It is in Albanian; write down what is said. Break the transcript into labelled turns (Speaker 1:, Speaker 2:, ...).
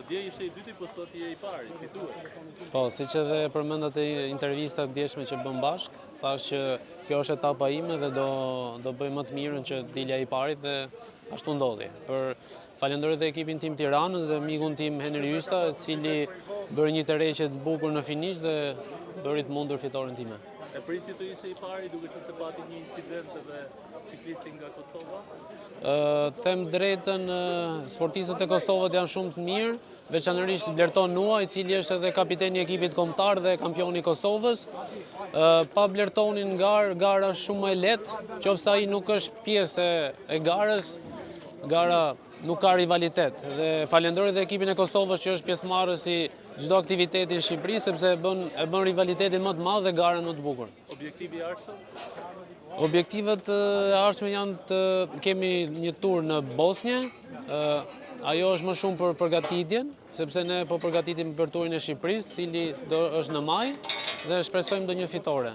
Speaker 1: Dje ishe i dyti, po sot je i pari, fitues.
Speaker 2: Po, siç edhe përmendat e intervista të djeshme që bëm bashk, thash që kjo është etapa ime dhe do bëj më të mirën që dilja i parit dhe ashtu ndodhi. Falenderoj dhe ekipin tim Tiranën dhe mikun tim Henri Ysta, i cili bëri një tërheqje të bukur në finish dhe bëri të mundur fitoren time.
Speaker 1: E prisi të ishe i pari duke se pati një incident edhe ciklistin nga Kosova?
Speaker 2: Them drejtën, sportistët e Kosovës janë shumë të mirë, veçanërisht Blerton Nua, i cili është edhe kapiteni i ekipit kombëtar dhe kampioni i Kosovës. Pa Blertonin gara është shumë më e lehtë, qoftë ai nuk është pjesë e garës, gara nuk ka rivalitet. Dhe falenderoj dhe ekipin e Kosovës që është pjesëmarrës i çdo aktiviteti në Shqipëri, sepse e bën rivalitetin më të madh dhe garën më të bukur.
Speaker 1: Objektivi i ardhshëm?
Speaker 2: Objektivet e ardhshme janë të kemi një tur në Bosnjë. Ajo është më shumë për përgatitjen, sepse ne po përgatitim për turin e Shqipërisë, cili është në maj dhe shpresojmë ndonjë fitore.